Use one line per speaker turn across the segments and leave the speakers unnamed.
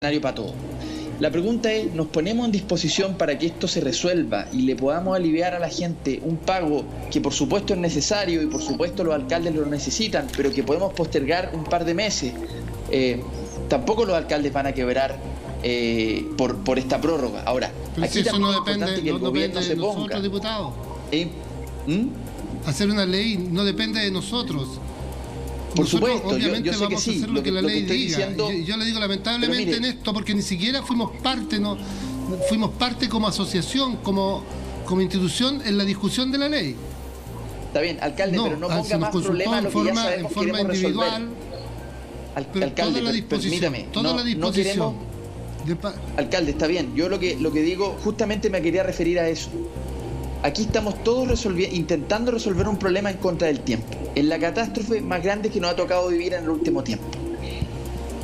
Para todo. La pregunta es, ¿nos ponemos en disposición para que esto se resuelva y le podamos aliviar a la gente un pago que por supuesto es necesario y por supuesto los alcaldes lo necesitan, pero que podemos postergar un par de meses? Tampoco los alcaldes van a quebrar por esta prórroga. Ahora,
pero
aquí
si eso
también
no
es importante
depende,
que el gobierno se ponga.
Nosotros, diputados. Hacer una ley no depende de nosotros.
Por
Nosotros,
supuesto,
obviamente
yo sé
vamos
que sí.
a hacer lo que la ley diga.
Diciendo,
yo le digo lamentablemente
mire,
en esto, porque ni siquiera fuimos parte como asociación, como institución en la discusión de la ley.
Está bien, alcalde, pero no ponga más problemas a lo que ya sabemos que queremos resolver. Alcalde, permítame. No queremos... Alcalde, está bien. Yo lo que digo, justamente me quería referir a eso. Aquí estamos todos intentando resolver un problema en contra del tiempo, en la catástrofe más grande que nos ha tocado vivir en el último tiempo.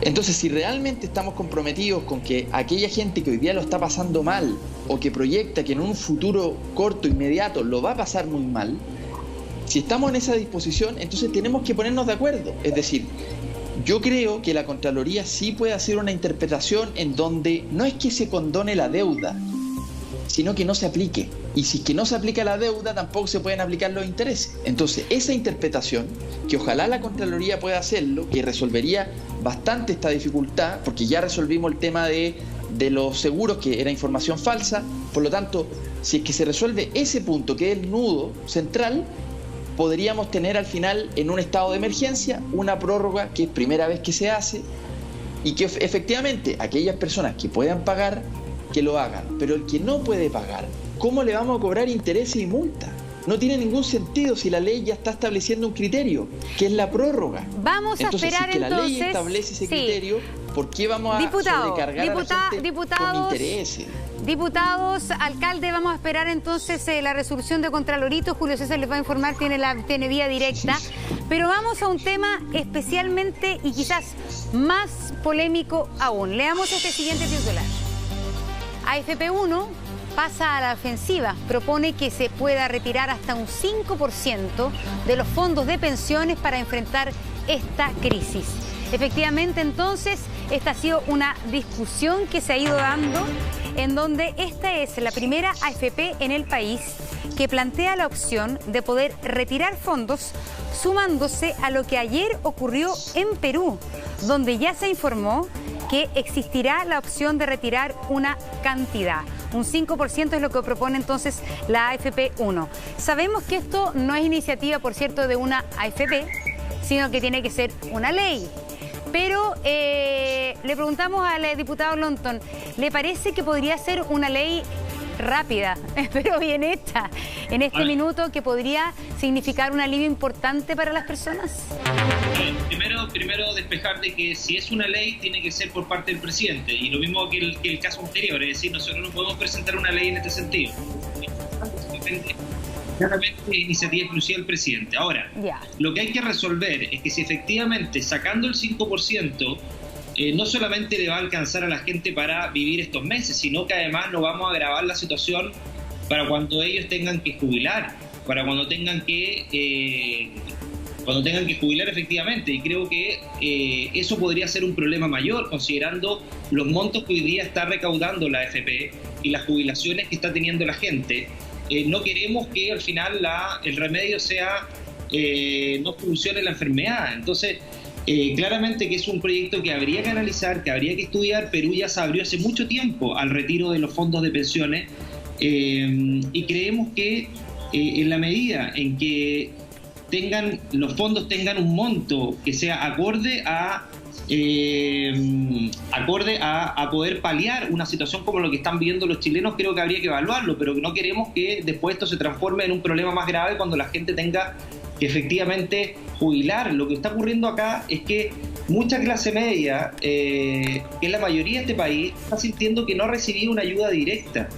Entonces, si realmente estamos comprometidos con que aquella gente que hoy día lo está pasando mal o que proyecta que en un futuro corto, inmediato, lo va a pasar muy mal, si estamos en esa disposición, entonces tenemos que ponernos de acuerdo. Es decir, yo creo que la Contraloría sí puede hacer una interpretación en donde no es que se condone la deuda, sino que no se aplique. Y si es que no se aplica la deuda, tampoco se pueden aplicar los intereses. Entonces, esa interpretación, que ojalá la Contraloría pueda hacerlo, que resolvería bastante esta dificultad, porque ya resolvimos el tema de los seguros, que era información falsa. Por lo tanto, si es que se resuelve ese punto, que es el nudo central, podríamos tener al final, en un estado de emergencia, una prórroga que es primera vez que se hace, y que efectivamente aquellas personas que puedan pagar, que lo hagan, pero el que no puede pagar, ¿cómo le vamos a cobrar intereses y multas? No tiene ningún sentido si la ley ya está estableciendo un criterio, que es la prórroga.
Vamos a esperar
si la ley establece ese criterio, ¿por qué vamos a sobrecargar a la gente con intereses?
Diputados, alcalde, vamos a esperar entonces la resolución de Contralorito. Julio César les va a informar, tiene vía directa. Pero vamos a un tema especialmente y quizás más polémico aún. Leamos este siguiente titular. AFP1 pasa a la ofensiva, propone que se pueda retirar hasta un 5% de los fondos de pensiones para enfrentar esta crisis. Efectivamente, entonces, esta ha sido una discusión que se ha ido dando, en donde esta es la primera AFP en el país que plantea la opción de poder retirar fondos, sumándose a lo que ayer ocurrió en Perú, donde ya se informó que existirá la opción de retirar una cantidad. Un 5% es lo que propone entonces la AFP1. Sabemos que esto no es iniciativa, por cierto, de una AFP, sino que tiene que ser una ley. Pero le preguntamos al diputado Lonton, ¿le parece que podría ser una ley rápida, pero bien hecha, en este minuto, que podría significar un alivio importante para las personas?
Primero despejar de que si es una ley tiene que ser por parte del presidente, y lo mismo que el caso anterior, es decir, nosotros no podemos presentar una ley en este sentido. Claramente es iniciativa exclusiva del presidente. Ahora, lo que hay que resolver es que si efectivamente sacando el 5%, no solamente le va a alcanzar a la gente para vivir estos meses, sino que además no vamos a agravar la situación para cuando ellos tengan que jubilar, para cuando tengan que jubilar efectivamente. Y creo que eso podría ser un problema mayor, considerando los montos que hoy día está recaudando la AFP y las jubilaciones que está teniendo la gente. No queremos que al final el remedio sea no funcione la enfermedad. Entonces, claramente que es un proyecto que habría que analizar, que habría que estudiar. Perú ya se abrió hace mucho tiempo al retiro de los fondos de pensiones, y creemos que en la medida en que los fondos tengan un monto que sea acorde a poder paliar una situación como lo que están viviendo los chilenos, creo que habría que evaluarlo, pero no queremos que después esto se transforme en un problema más grave cuando la gente tenga que efectivamente jubilar. Lo que está ocurriendo acá es que mucha clase media, que es la mayoría de este país, está sintiendo que no ha recibido una ayuda directa.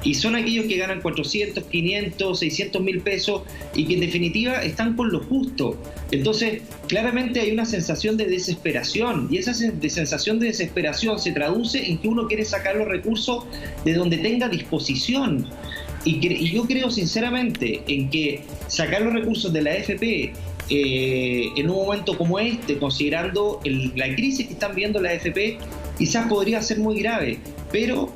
Y son aquellos que ganan 400, 500, 600 mil pesos y que en definitiva están con lo justo. Entonces, claramente hay una sensación de desesperación, y esa sensación de desesperación se traduce en que uno quiere sacar los recursos de donde tenga disposición. Y yo creo sinceramente en que sacar los recursos de la AFP en un momento como este, considerando la crisis que están viendo la AFP, quizás podría ser muy grave, pero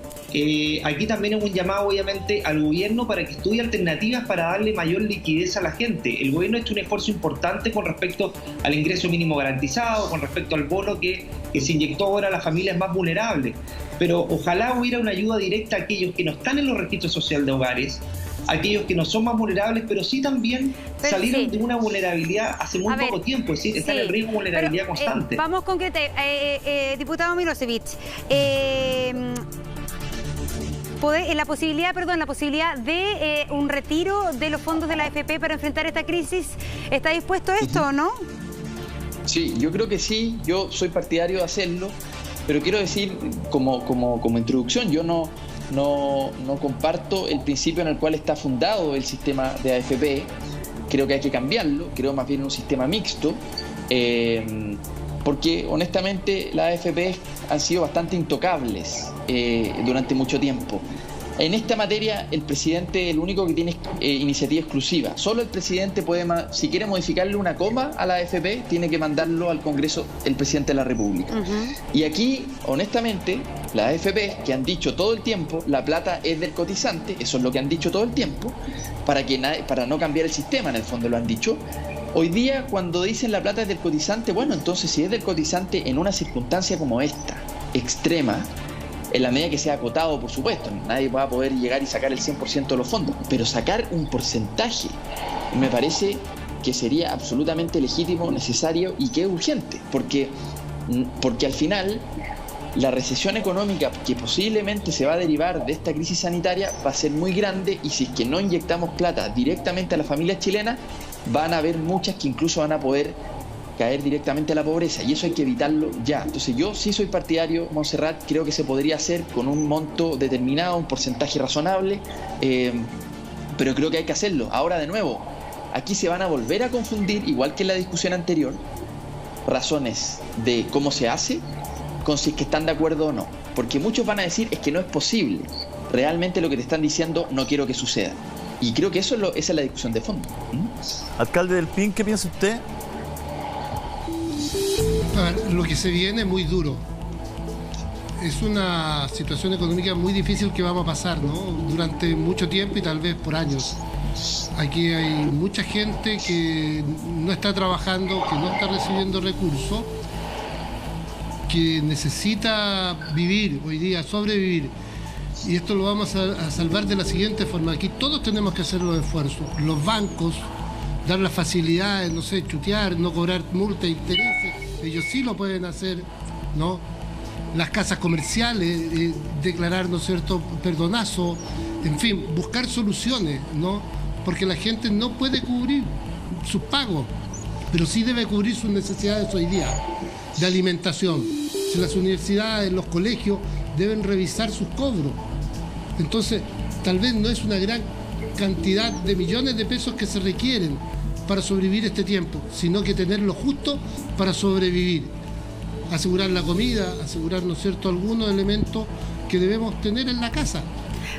aquí también es un llamado obviamente al gobierno para que estudie alternativas para darle mayor liquidez a la gente. El gobierno ha hecho un esfuerzo importante con respecto al ingreso mínimo garantizado, con respecto al bono que se inyectó ahora a las familias más vulnerables, pero ojalá hubiera una ayuda directa a aquellos que no están en los registros sociales de hogares, aquellos que no son más vulnerables, pero sí también salieron de una vulnerabilidad hace muy poco tiempo, es decir, están en riesgo de vulnerabilidad constante.
Vamos concreto, diputado Milosevic. La posibilidad de un retiro de los fondos de la AFP para enfrentar esta crisis, ¿está dispuesto a esto o no?
Sí, yo creo que sí, yo soy partidario de hacerlo, pero quiero decir como introducción, yo no comparto el principio en el cual está fundado el sistema de AFP. Creo que hay que cambiarlo, creo más bien un sistema mixto, porque honestamente las AFP han sido bastante intocables durante mucho tiempo. En esta materia el presidente es el único que tiene iniciativa exclusiva. Solo el presidente puede, si quiere modificarle una coma a la AFP, tiene que mandarlo al Congreso el presidente de la República. Y aquí, honestamente, las AFP que han dicho todo el tiempo, la plata es del cotizante, eso es lo que han dicho todo el tiempo, para no cambiar el sistema, en el fondo lo han dicho. Hoy día, cuando dicen la plata es del cotizante, bueno, entonces si es del cotizante en una circunstancia como esta, extrema, en la medida que sea acotado, por supuesto, nadie va a poder llegar y sacar el 100% de los fondos, pero sacar un porcentaje me parece que sería absolutamente legítimo, necesario y que es urgente, porque al final la recesión económica que posiblemente se va a derivar de esta crisis sanitaria va a ser muy grande, y si es que no inyectamos plata directamente a las familias chilenas, van a haber muchas que incluso van a poder caer directamente a la pobreza, y eso hay que evitarlo ya. Entonces yo sí soy partidario, Montserrat, creo que se podría hacer con un monto determinado, un porcentaje razonable, pero creo que hay que hacerlo. Ahora, de nuevo, aquí se van a volver a confundir, igual que en la discusión anterior, razones de cómo se hace con si es que están de acuerdo o no, porque muchos van a decir es que no es posible, realmente lo que te están diciendo no quiero que suceda, y creo que esa es la discusión de fondo.
Alcalde del PIN, ¿qué piensa usted?
Lo que se viene es muy duro. Es una situación económica muy difícil que vamos a pasar, ¿no? Durante mucho tiempo y tal vez por años. Aquí hay mucha gente que no está trabajando, que no está recibiendo recursos, que necesita vivir hoy día, sobrevivir. Y esto lo vamos a salvar de la siguiente forma. Aquí todos tenemos que hacer los esfuerzos. Los bancos, dar las facilidades, no sé, chutear, no cobrar multas e intereses. Ellos sí lo pueden hacer, ¿no? Las casas comerciales, declarar, ¿no es cierto?, perdonazo, en fin, buscar soluciones, ¿no? Porque la gente no puede cubrir sus pagos, pero sí debe cubrir sus necesidades hoy día, de alimentación. Si las universidades, los colegios deben revisar sus cobros. Entonces, tal vez no es una gran cantidad de millones de pesos que se requieren para sobrevivir este tiempo, sino que tener lo justo para sobrevivir. Asegurar la comida, asegurar, ¿no es cierto?, algunos elementos que debemos tener en la casa.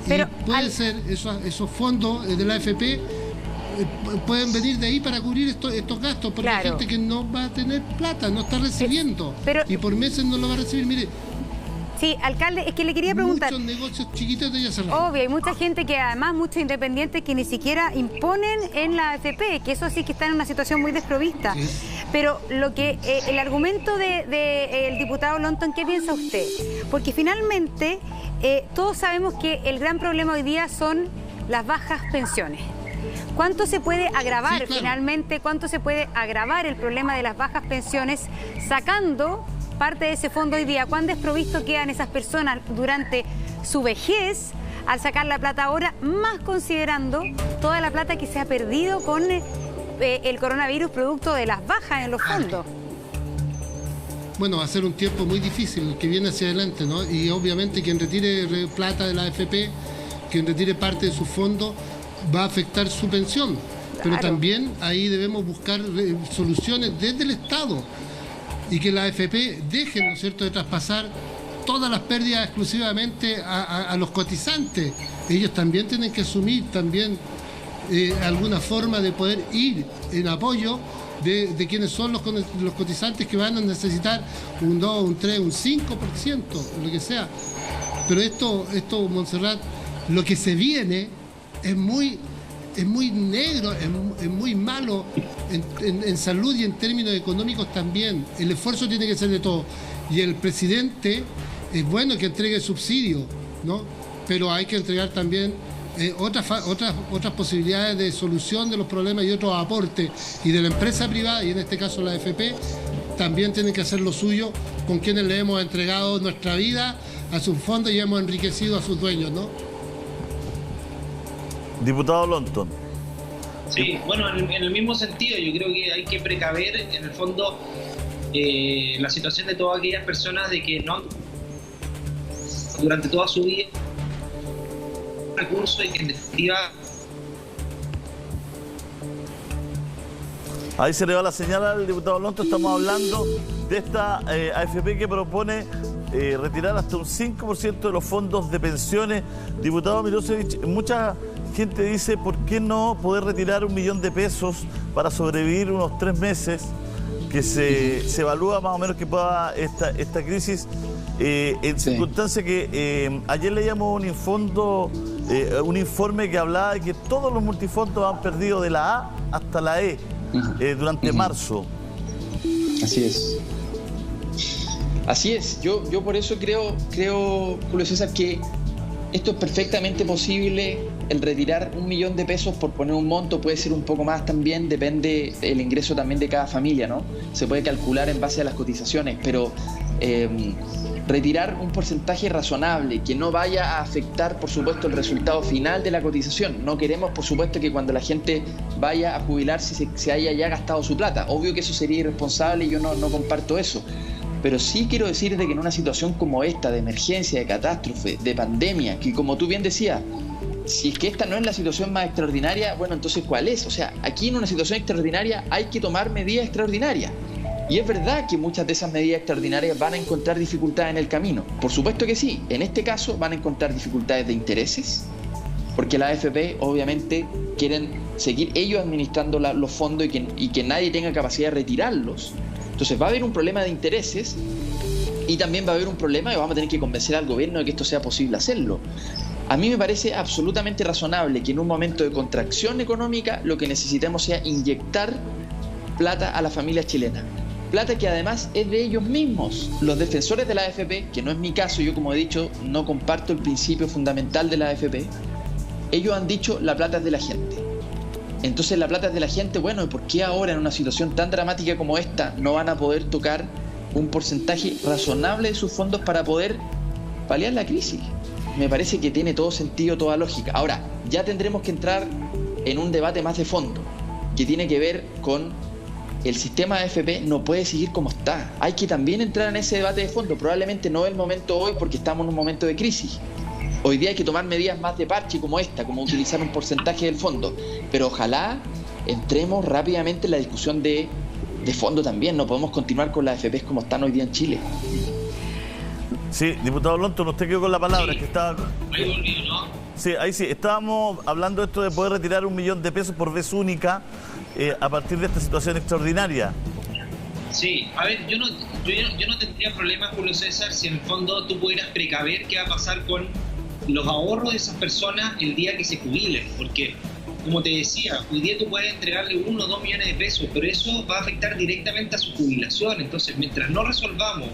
Pero y puede ser, esos fondos de la AFP pueden venir de ahí para cubrir estos gastos, porque hay gente que no va a tener plata, no está recibiendo, y por meses no lo va a recibir. Mire,
sí, alcalde, es que le quería preguntar.
Muchos negocios chiquitos de ella cerraron.
Obvio, hay mucha gente que además, muchos independientes que ni siquiera imponen en la AFP, que eso sí que está en una situación muy desprovista. Sí. Pero lo que el argumento del diputado Lonton, ¿qué piensa usted? Porque finalmente todos sabemos que el gran problema hoy día son las bajas pensiones. ¿Cuánto se puede agravar finalmente? ¿Cuánto se puede agravar el problema de las bajas pensiones sacando parte de ese fondo hoy día? ¿Cuán desprovisto quedan esas personas durante su vejez al sacar la plata ahora, más considerando toda la plata que se ha perdido con el coronavirus producto de las bajas en los fondos?
Bueno, va a ser un tiempo muy difícil el que viene hacia adelante, ¿no? Y obviamente quien retire plata de la AFP, quien retire parte de su fondo, va a afectar su pensión. Pero también ahí debemos buscar soluciones desde el Estado, y que la AFP dejen, ¿no es cierto?, de traspasar todas las pérdidas exclusivamente a los cotizantes. Ellos también tienen que asumir también alguna forma de poder ir en apoyo de quienes son los cotizantes que van a necesitar un 2, un 3, un 5%, lo que sea. Pero esto, Montserrat, lo que se viene es muy negro, es muy malo en salud y en términos económicos también. El esfuerzo tiene que ser de todo. Y el presidente es bueno que entregue subsidio, ¿no? Pero hay que entregar también otras posibilidades de solución de los problemas y otros aportes. Y de la empresa privada, y en este caso la AFP, también tienen que hacer lo suyo con quienes le hemos entregado nuestra vida a sus fondos y hemos enriquecido a sus dueños, ¿no?
Diputado Lonton.
Sí, bueno, en el mismo sentido, yo creo que hay que precaver, en el fondo, la situación de todas aquellas personas de que no han, durante toda su vida, recursos y que en definitiva...
Ahí se le va la señal al diputado Lonton. Estamos hablando de esta AFP que propone retirar hasta un 5% de los fondos de pensiones. Diputado Milosevich, mucha gente dice, ¿por qué no poder retirar 1 millón de pesos para sobrevivir unos 3 meses? Que se evalúa más o menos que pueda esta crisis, en circunstancia que ayer leíamos un informe que hablaba de que todos los multifondos han perdido de la A hasta la E durante marzo.
Así es. Así es. Yo por eso creo, Julio César, que esto es perfectamente posible. El retirar 1 millón de pesos, por poner un monto, puede ser un poco más también, depende del ingreso también de cada familia, ¿no? Se puede calcular en base a las cotizaciones, pero retirar un porcentaje razonable que no vaya a afectar, por supuesto, el resultado final de la cotización. No queremos, por supuesto, que cuando la gente vaya a jubilarse se haya ya gastado su plata. Obvio que eso sería irresponsable y yo no comparto eso. Pero sí quiero decir de que en una situación como esta, de emergencia, de catástrofe, de pandemia, que como tú bien decías, si es que esta no es la situación más extraordinaria, bueno, entonces ¿cuál es? O sea, aquí en una situación extraordinaria hay que tomar medidas extraordinarias. Y es verdad que muchas de esas medidas extraordinarias van a encontrar dificultades en el camino. Por supuesto que sí. En este caso van a encontrar dificultades de intereses, porque la AFP obviamente quieren seguir ellos administrando los fondos y que nadie tenga capacidad de retirarlos. Entonces va a haber un problema de intereses y también va a haber un problema y vamos a tener que convencer al gobierno de que esto sea posible hacerlo. A mí me parece absolutamente razonable que en un momento de contracción económica lo que necesitemos sea inyectar plata a la familia chilena. Plata que además es de ellos mismos. Los defensores de la AFP, que no es mi caso, yo como he dicho no comparto el principio fundamental de la AFP, ellos han dicho la plata es de la gente. Entonces la plata es de la gente, bueno, ¿y por qué ahora en una situación tan dramática como esta no van a poder tocar un porcentaje razonable de sus fondos para poder paliar la crisis? Me parece que tiene todo sentido, toda lógica. Ahora, ya tendremos que entrar en un debate más de fondo, que tiene que ver con el sistema AFP no puede seguir como está. Hay que también entrar en ese debate de fondo. Probablemente no es el momento hoy porque estamos en un momento de crisis. Hoy día hay que tomar medidas más de parche como esta, como utilizar un porcentaje del fondo. Pero ojalá entremos rápidamente en la discusión de fondo también. No podemos continuar con las AFPs como están hoy día en Chile.
Sí, diputado Lonton, usted quedó con la palabra.
Sí,
que estaba...
ahí volví, ¿no?
Sí, ahí sí. Estábamos hablando de esto de poder retirar 1 millón de pesos por vez única a partir de esta situación extraordinaria.
Sí, a ver, yo no tendría problema, Julio César, si en el fondo tú pudieras precaver qué va a pasar con los ahorros de esas personas el día que se jubilen, porque como te decía, hoy día tú puedes entregarle 1 o 2 millones de pesos, pero eso va a afectar directamente a su jubilación. Entonces, mientras no resolvamos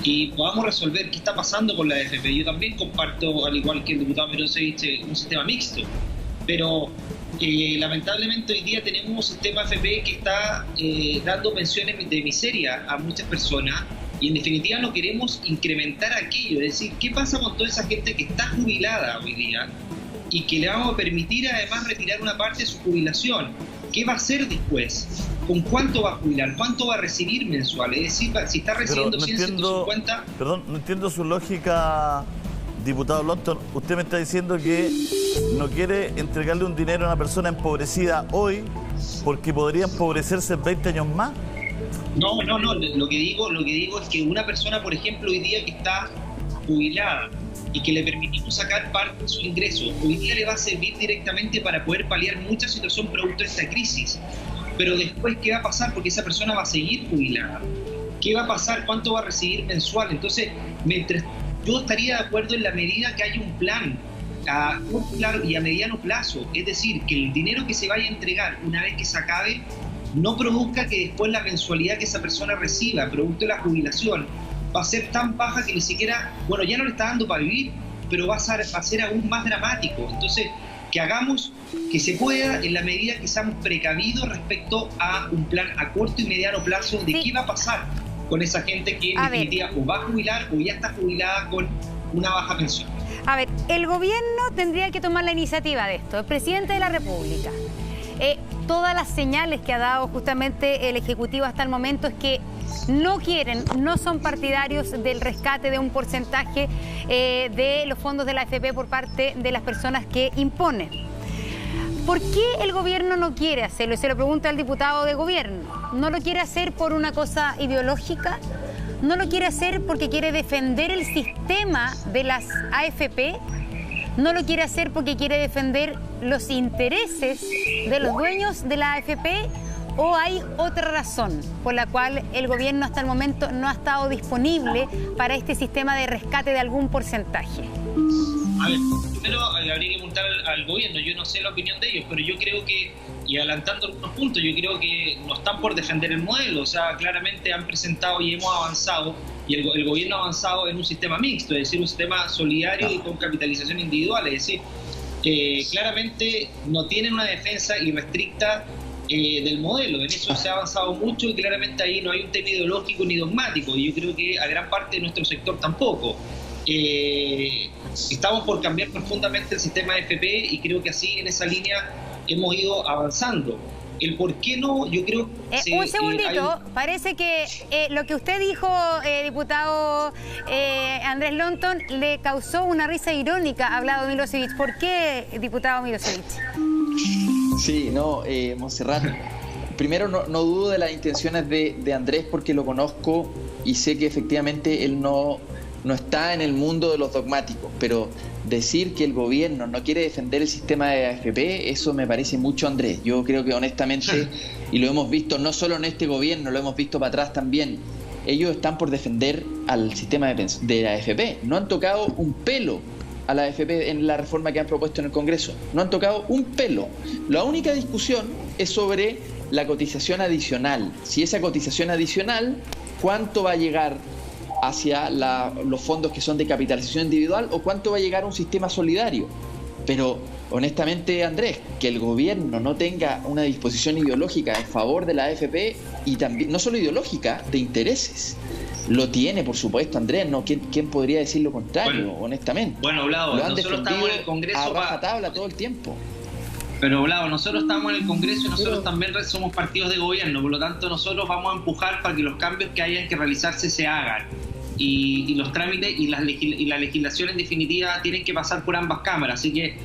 y podamos resolver qué está pasando con la AFP, yo también comparto, al igual que el diputado Milosevich, un sistema mixto, pero lamentablemente hoy día tenemos un sistema AFP que está dando pensiones de miseria a muchas personas y en definitiva no queremos incrementar aquello. Es decir, ¿qué pasa con toda esa gente que está jubilada hoy día y que le vamos a permitir además retirar una parte de su jubilación? ¿Qué va a hacer después? ¿Con cuánto va a jubilar? ¿Cuánto va a recibir mensual? Es decir, si está recibiendo 100, 150...
Perdón, no entiendo su lógica, diputado Lonton. Usted me está diciendo que no quiere entregarle un dinero a una persona empobrecida hoy porque podría empobrecerse en 20 años más.
No. Lo que digo es que una persona, por ejemplo, hoy día que está jubilada y que le permitimos sacar parte de su ingreso, hoy día le va a servir directamente para poder paliar mucha situación producto de esta crisis. pero después, ¿qué va a pasar? Porque esa persona va a seguir jubilada. ¿Qué va a pasar? ¿Cuánto va a recibir mensual? Entonces, yo estaría de acuerdo en la medida que haya un plan a corto y a mediano plazo. Es decir, que el dinero que se vaya a entregar una vez que se acabe no produzca que después la mensualidad que esa persona reciba, producto de la jubilación, va a ser tan baja que ni siquiera, bueno, ya no le está dando para vivir, pero va a ser aún más dramático. Entonces, que hagamos que se pueda en la medida que seamos precavidos respecto a un plan a corto y mediano plazo de qué va a pasar con esa gente que en definitiva o va a jubilar o ya está jubilada con una baja pensión.
A ver, el gobierno tendría que tomar la iniciativa de esto, el presidente de la República. Todas las señales que ha dado justamente el Ejecutivo hasta el momento es que no quieren, no son partidarios del rescate de un porcentaje de los fondos de la AFP por parte de las personas que imponen. ¿Por qué el gobierno no quiere hacerlo? Y se lo pregunta al diputado de gobierno. ¿No lo quiere hacer por una cosa ideológica? ¿No lo quiere hacer porque quiere defender el sistema de las AFP? ¿No lo quiere hacer porque quiere defender los intereses de los dueños de la AFP? ¿O hay otra razón por la cual el gobierno hasta el momento no ha estado disponible para este sistema de rescate de algún porcentaje?
A ver, primero habría que preguntar al gobierno. Yo no sé la opinión de ellos, pero yo creo que, y adelantando algunos puntos, yo creo que no están por defender el modelo. O sea, claramente han presentado y hemos avanzado, y el gobierno ha avanzado en un sistema mixto, es decir, un sistema solidario y con capitalización individual. Es decir, claramente no tienen una defensa irrestricta del modelo. En eso se ha avanzado mucho y claramente ahí no hay un tema ideológico ni dogmático, y yo creo que a gran parte de nuestro sector tampoco. Estamos por cambiar profundamente el sistema de AFP y creo que así en esa línea hemos ido avanzando. El por qué no, yo creo...
un segundito, parece que lo que usted dijo, diputado Andrés Lonton, le causó una risa irónica a Vlado Milosevic. ¿Por qué, diputado Milosevic?
Sí, no, Montserrat, primero no dudo de las intenciones de Andrés porque lo conozco y sé que efectivamente él no está en el mundo de los dogmáticos, pero decir que el gobierno no quiere defender el sistema de AFP, eso me parece mucho, Andrés. Yo creo que honestamente, y lo hemos visto no solo en este gobierno, lo hemos visto para atrás también, ellos están por defender al sistema de la AFP. No han tocado un pelo a la AFP en la reforma que han propuesto en el Congreso. No han tocado un pelo. La única discusión es sobre la cotización adicional. Si esa cotización adicional, ¿cuánto va a llegar hacia los fondos que son de capitalización individual o cuánto va a llegar a un sistema solidario? Pero honestamente, Andrés, que el gobierno no tenga una disposición ideológica en favor de la AFP, y también no solo ideológica, de intereses. Lo tiene, por supuesto, Andrés. ¿No? ¿Quién podría decir lo contrario, honestamente?
Bueno, Vlado, nosotros estamos en el Congreso
a rajatabla todo el tiempo.
Pero, Vlado, nosotros estamos en el Congreso y nosotros también somos partidos de gobierno, por lo tanto nosotros vamos a empujar para que los cambios que hayan que realizarse se hagan. Y los trámites y la legislación en definitiva tienen que pasar por ambas cámaras. Así que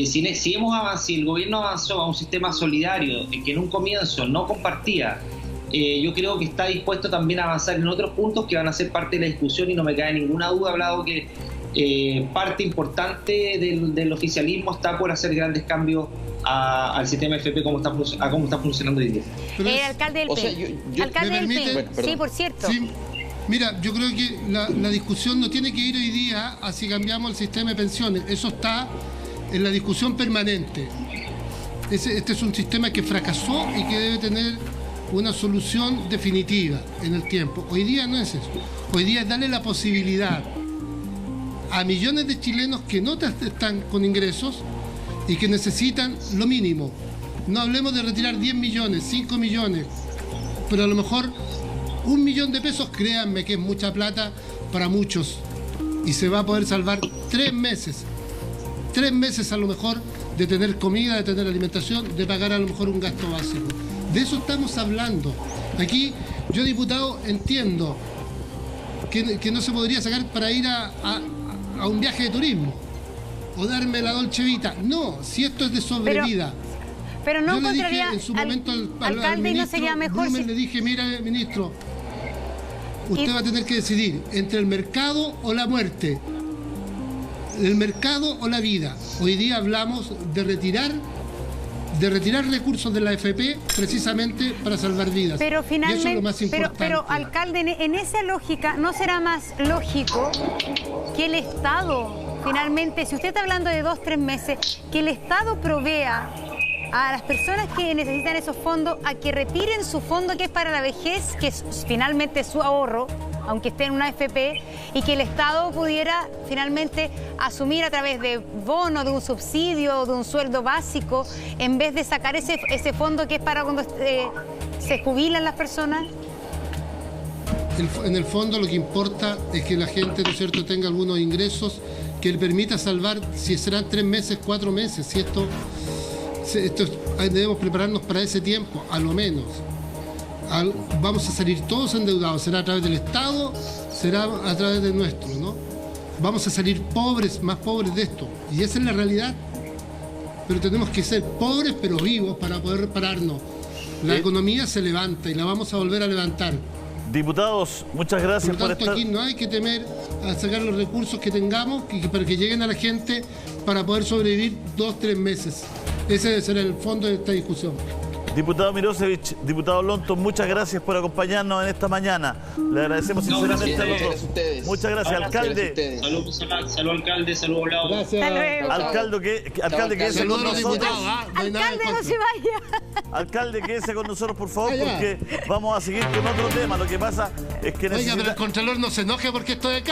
si el gobierno avanzó a un sistema solidario que en un comienzo no compartía, yo creo que está dispuesto también a avanzar en otros puntos que van a ser parte de la discusión, y no me cae ninguna duda, Hablado, que parte importante del oficialismo está por hacer grandes cambios al sistema FP como está funcionando hoy día.
El alcalde del PEN. Alcalde del PEN. Bueno, sí, por cierto. Sí.
Mira, yo creo que la discusión no tiene que ir hoy día a si cambiamos el sistema de pensiones. Eso está en la discusión permanente. Este es un sistema que fracasó y que debe tener una solución definitiva en el tiempo. Hoy día no es eso. Hoy día es darle la posibilidad a millones de chilenos que no están con ingresos y que necesitan lo mínimo. No hablemos de retirar 10 millones, 5 millones, pero a lo mejor 1 millón de pesos, créanme que es mucha plata para muchos, y se va a poder salvar 3 meses. 3 meses a lo mejor de tener comida, de tener alimentación, de pagar a lo mejor un gasto básico. De eso estamos hablando. Aquí yo, diputado, entiendo que no se podría sacar para ir a un viaje de turismo o darme la Dolce Vita. No, si esto es de sobrevida.
Pero no
yo le dije en su momento al ministro,
no sería mejor
Blumen, le dije, mira, ministro, usted va a tener que decidir entre el mercado o la muerte, el mercado o la vida. Hoy día hablamos de retirar de retirar recursos de la AFP precisamente para salvar vidas.
Pero finalmente,
y eso es lo más importante.
Pero alcalde, en esa lógica, ¿no será más lógico que el Estado, finalmente, si usted está hablando de 2 o 3 meses, que el Estado provea a las personas que necesitan esos fondos a que retiren su fondo que es para la vejez, que es finalmente su ahorro, aunque esté en una AFP, y que el Estado pudiera finalmente asumir a través de bono, de un subsidio, de un sueldo básico, en vez de sacar ese fondo que es para cuando se jubilan las personas?
En el fondo lo que importa es que la gente, ¿no es cierto?, tenga algunos ingresos que le permita salvar, si serán 3 meses, 4 meses, si esto debemos prepararnos para ese tiempo, a lo menos. Vamos a salir todos endeudados, será a través del Estado, será a través de nuestro, ¿no? Vamos a salir pobres, más pobres de esto, y esa es la realidad. Pero tenemos que ser pobres pero vivos para poder repararnos. La economía se levanta y la vamos a volver a levantar.
Diputados, muchas gracias
por estar. Aquí no hay que temer a sacar los recursos que tengamos para que lleguen a la gente para poder sobrevivir 2 o 3 meses. Ese debe ser el fondo de esta discusión.
Diputado Mirosevich, diputado Lonto, muchas gracias por acompañarnos en esta mañana. Le agradecemos sinceramente a los dos. Muchas gracias, alcalde.
Salud, alcalde, salud, Olavo.
Gracias.
Alcalde, quédese con nosotros.
Alcalde, no se vaya.
Alcalde, quédese con nosotros, por favor, porque vamos a seguir con otro tema. Lo que pasa es que
Oiga, pero el Contralor no se enoje porque estoy acá.